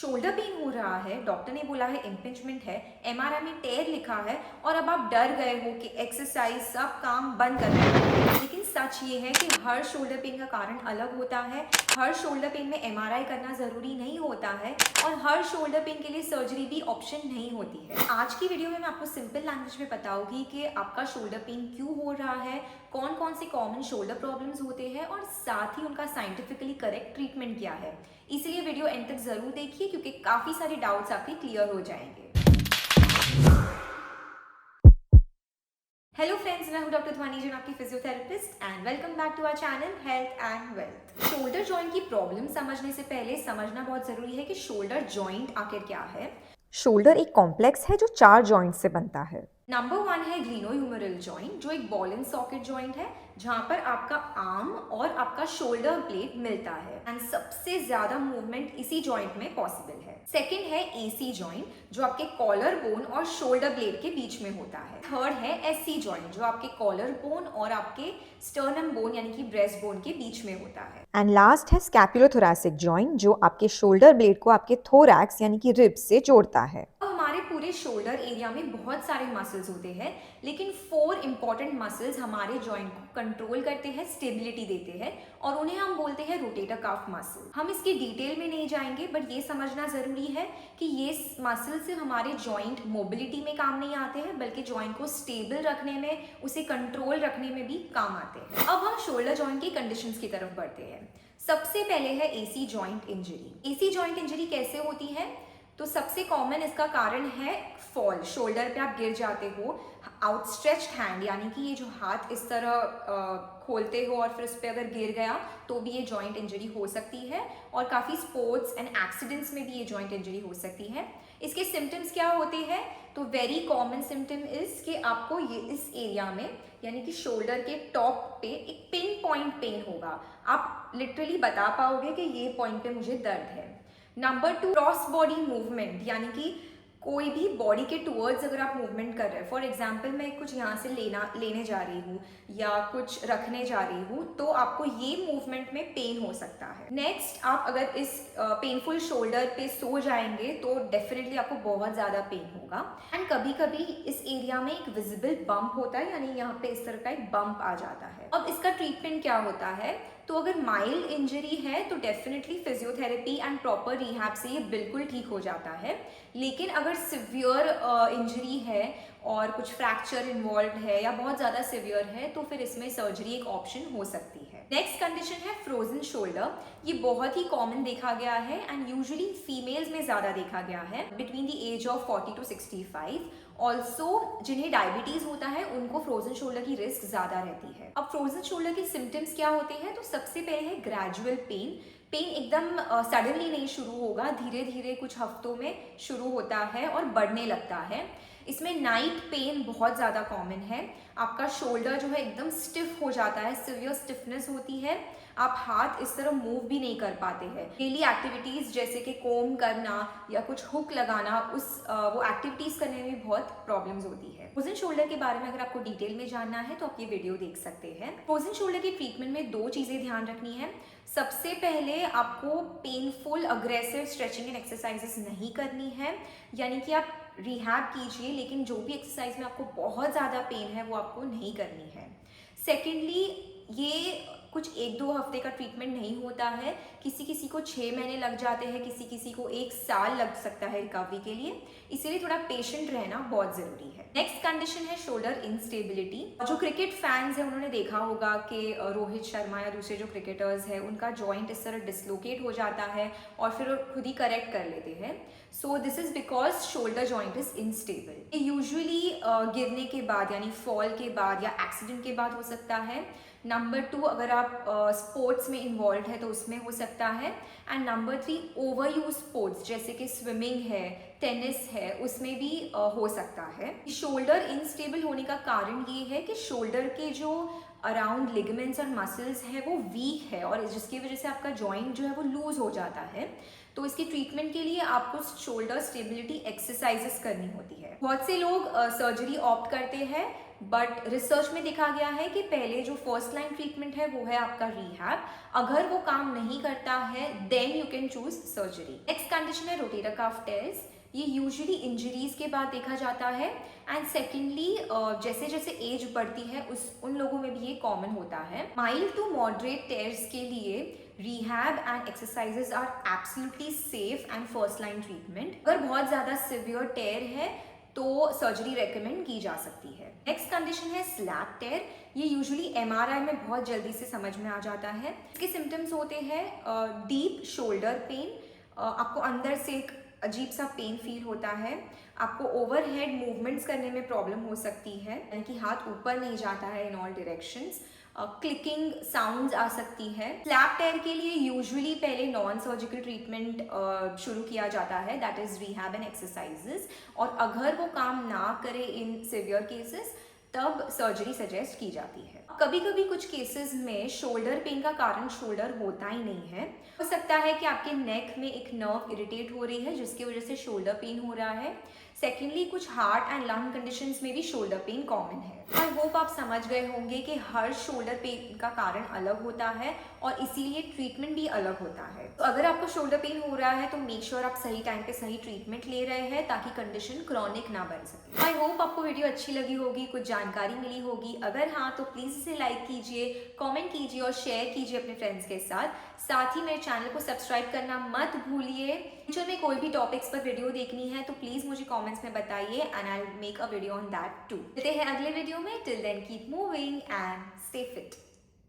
Shoulder pain हो रहा है, डॉक्टर ने बोला है इम्पिंजमेंट है, एमआरआई में टेयर लिखा है और अब आप डर गए हो कि एक्सरसाइज सब काम बंद कर दें। लेकिन सच ये है कि हर शोल्डर पेन का कारण अलग होता है, हर शोल्डर पेन में एमआरआई करना ज़रूरी नहीं होता है और हर शोल्डर पेन के लिए सर्जरी भी ऑप्शन नहीं होती है। आज की वीडियो में मैं आपको सिंपल लैंग्वेज में बताऊंगी कि आपका शोल्डर पेन क्यों हो रहा है, कौन कौन से कॉमन शोल्डर प्रॉब्लम्स होते हैं और साथ ही उनका साइंटिफिकली करेक्ट ट्रीटमेंट क्या है। इसलिए वीडियो एंड तक जरूर देखिए क्योंकि काफी सारे डाउट्स आपके क्लियर हो जाएंगे। हेलो फ्रेंड्स, मैं हूं डॉक्टर ध्वनि जैन, आपकी physiotherapist and welcome back to our channel health and wealth. Shoulder joint की प्रॉब्लम समझने से पहले समझना बहुत जरूरी है कि शोल्डर जॉइंट आखिर क्या है। शोल्डर एक कॉम्प्लेक्स है जो 4 जॉइंट से बनता है। नंबर 1 है ग्लिनोह्यूमेरल जॉइंट, जो एक बॉल एंड सॉकेट जॉइंट है जहां पर आपका आर्म और आपका शोल्डर ब्लेड मिलता है एंड सबसे ज्यादा मूवमेंट इसी जॉइंट में पॉसिबल है। सेकंड है एसी जॉइंट, जो आपके कॉलर बोन और शोल्डर ब्लेड के बीच में होता है। थर्ड है एससी जॉइंट, जो आपके कॉलर बोन और आपके स्टर्नम बोन यानी कि ब्रेस्ट बोन के बीच में होता है। एंड लास्ट है स्कैपुलोथोरैसिक जॉइंट, जो आपके शोल्डर ब्लेड को आपके थोरैक्स यानी कि रिब्स से जोड़ता है। अब हमारे पूरे शोल्डर एरिया में बहुत सारे मसल्स होते हैं, लेकिन 4 इंपॉर्टेंट मसल्स हमारे जॉइंट को कंट्रोल करते हैं, स्टेबिलिटी देते हैं और उन्हें हम बोलते हैं रोटेटर कफ मसल। हम इसकी डिटेल में नहीं जाएंगे, बट ये समझना जरूरी है कि ये मसल से हमारे जॉइंट मोबिलिटी में काम नहीं आते हैं, बल्कि जॉइंट को स्टेबल रखने में, उसे कंट्रोल रखने में भी काम आते हैं। अब हम शोल्डर जॉइंट की कंडीशंस की तरफ बढ़ते हैं। सबसे पहले है AC joint injury. AC joint injury कैसे होती है? तो सबसे कॉमन इसका कारण है फॉल। शोल्डर पे आप गिर जाते हो, आउटस्ट्रेच्ड हैंड यानी कि ये जो हाथ इस तरह खोलते हो और फिर उस पर अगर गिर गया तो भी ये जॉइंट इंजरी हो सकती है और काफ़ी स्पोर्ट्स एंड एक्सीडेंट्स में भी ये जॉइंट इंजरी हो सकती है। इसके सिम्टम्स क्या होते हैं? तो वेरी कॉमन सिम्टम इज कि आपको ये इस एरिया में यानी कि शोल्डर के टॉप पे एक पिन पॉइंट पेन होगा। आप लिटरली बता पाओगे कि ये पॉइंट पे मुझे दर्द है। नंबर 2, क्रॉस बॉडी मूवमेंट, यानी कि कोई भी बॉडी के टूवर्ड्स अगर आप मूवमेंट कर रहे हैं, फॉर एग्जाम्पल मैं कुछ यहाँ से लेने जा रही हूँ या कुछ रखने जा रही हूँ, तो आपको ये मूवमेंट में पेन हो सकता है। नेक्स्ट, आप अगर इस पेनफुल शोल्डर पे सो जाएंगे तो डेफिनेटली आपको बहुत ज़्यादा पेन होगा एंड कभी कभी इस एरिया में एक विजिबल बम्प होता है, यानी यहाँ पे इस तरह का एक बम्प आ जाता है। अब इसका ट्रीटमेंट क्या होता है? तो अगर माइल्ड इंजरी है तो definitely physiotherapy and proper rehab से ये बिल्कुल ठीक हो जाता है। लेकिन अगर सिवियर इंजरी है और कुछ फ्रैक्चर इन्वॉल्व है या बहुत ज़्यादा सिवियर है तो फिर इसमें सर्जरी एक ऑप्शन हो सकती है। नेक्स्ट कंडीशन है फ्रोजन शोल्डर। ये बहुत ही कॉमन देखा गया है एंड यूजुअली फीमेल्स में ज़्यादा देखा गया है between the age of 40 to 65। Also जिन्हें डायबिटीज होता है उनको फ्रोजन शोल्डर की रिस्क ज्यादा रहती है। अब फ्रोजन शोल्डर के सिम्टम्स क्या होते हैं? तो सबसे पहले है ग्रेजुअल पेन। पेन एकदम सडनली नहीं शुरू होगा, धीरे धीरे कुछ हफ्तों में शुरू होता है और बढ़ने लगता है। इसमें नाइट पेन बहुत ज़्यादा कॉमन है। आपका शोल्डर जो है एकदम स्टिफ हो जाता है, सिवियर स्टिफनेस होती है। आप हाथ इस तरह मूव भी नहीं कर पाते हैं। डेली एक्टिविटीज़ जैसे कि कोम करना या कुछ हुक लगाना, वो एक्टिविटीज़ करने में बहुत प्रॉब्लम्स होती है। फ्रोजन शोल्डर के बारे में अगर आपको डिटेल में जानना है तो आप ये वीडियो देख सकते हैं। फ्रोजन शोल्डर के ट्रीटमेंट में 2 चीज़ें ध्यान रखनी है। सबसे पहले आपको painful aggressive stretching and exercises नहीं करनी है, यानी कि आप रिहैब कीजिए लेकिन जो भी एक्सरसाइज में आपको बहुत ज़्यादा पेन है वो आपको नहीं करनी है। सेकेंडली, ये कुछ 1-2 हफ्ते का ट्रीटमेंट नहीं होता है। किसी किसी को 6 महीने लग जाते हैं, किसी किसी को 1 साल लग सकता है रिकवरी के लिए, इसीलिए थोड़ा पेशेंट रहना बहुत ज़रूरी है। नेक्स्ट कंडीशन है शोल्डर इंस्टेबिलिटी। जो क्रिकेट फैंस हैं उन्होंने देखा होगा कि रोहित शर्मा या दूसरे जो क्रिकेटर्स हैं उनका जॉइंट इस तरह डिसलोकेट हो जाता है और फिर वो खुद ही करेक्ट कर लेते हैं। So this is because shoulder joint is instable. ये यूजुअली गिरने के बाद यानी फॉल के बाद या एक्सीडेंट के बाद हो सकता है। नंबर 2, अगर आप स्पोर्ट्स में इन्वॉल्व है तो उसमें हो सकता है। And number 3, over use sports जैसे कि स्विमिंग है, टेनिस है, उसमें भी हो सकता है। शोल्डर इनस्टेबल होने का कारण ये है कि शोल्डर के जो अराउंड लिगामेंट्स और मसल्स हैं वो वीक है और जिसकी वजह से आपका जॉइंट जो है वो लूज हो जाता है। तो इसकी ट्रीटमेंट के लिए आपको शोल्डर स्टेबिलिटी एक्सरसाइजेस करनी होती है। बहुत से लोग सर्जरी ऑप्ट करते हैं बट रिसर्च में देखा गया है कि पहले जो फर्स्ट लाइन ट्रीटमेंट है वो है आपका रिहैब। अगर वो काम नहीं करता है then you can choose surgery. Next condition है रोटेटर कफ टेयर्स। ये यूजुअली इंजरीज के बाद देखा जाता है एंड सेकेंडली जैसे जैसे एज बढ़ती है उन लोगों में भी ये कॉमन होता है। माइल्ड टू मॉडरेट टेयर्स के लिए rehab and exercises are absolutely safe and first line treatment. अगर बहुत ज़्यादा सिवियर टेयर है तो सर्जरी रेकमेंड की जा सकती है। नेक्स्ट कंडीशन है स्लैप टेयर। ये यूजुअली एमआरआई में बहुत जल्दी से समझ में आ जाता है। इसके सिम्टम्स होते हैं डीप शोल्डर पेन, आपको अंदर से एक अजीब सा पेन फील होता है, आपको ओवरहेड मूवमेंट्स करने में प्रॉब्लम हो सकती है, यानी कि हाथ ऊपर नहीं जाता है in all directions, clicking sounds आ सकती है। स्लैप टेयर के लिए यूजुअली पहले नॉन सर्जिकल ट्रीटमेंट शुरू किया जाता है, that is rehab and exercises, और अगर वो काम ना करे इन सिवियर केसेस तब सर्जरी सजेस्ट की जाती है। कभी कभी कुछ केसेस में शोल्डर पेन का कारण शोल्डर होता ही नहीं है। हो सकता है कि आपके नेक में एक नर्व इरिटेट हो रही है जिसकी वजह से शोल्डर पेन हो रहा है। सेकेंडली कुछ हार्ट एंड लंग कंडीशंस में भी शोल्डर पेन कॉमन है। आई होप आप समझ गए होंगे कि हर शोल्डर पेन का कारण अलग होता है और इसीलिए ट्रीटमेंट भी अलग होता है। तो अगर आपको शोल्डर पेन हो रहा है तो मेक श्योर आप सही टाइम पे सही ट्रीटमेंट ले रहे हैं ताकि कंडीशन क्रॉनिक ना बन सके। आई होप आपको वीडियो अच्छी लगी होगी, कुछ जानकारी मिली होगी। अगर हाँ तो प्लीज़ इसे लाइक कीजिए, कमेंट कीजिए और शेयर कीजिए अपने फ्रेंड्स के साथ ही मेरे चैनल को सब्सक्राइब करना मत भूलिए। फ्यूचर में कोई भी टॉपिक्स पर वीडियो देखनी है तो प्लीज़ मुझे कमेंट्स में बताइए and I will make a video on that too. मिलते हैं अगले वीडियो में। Till then keep moving and stay fit.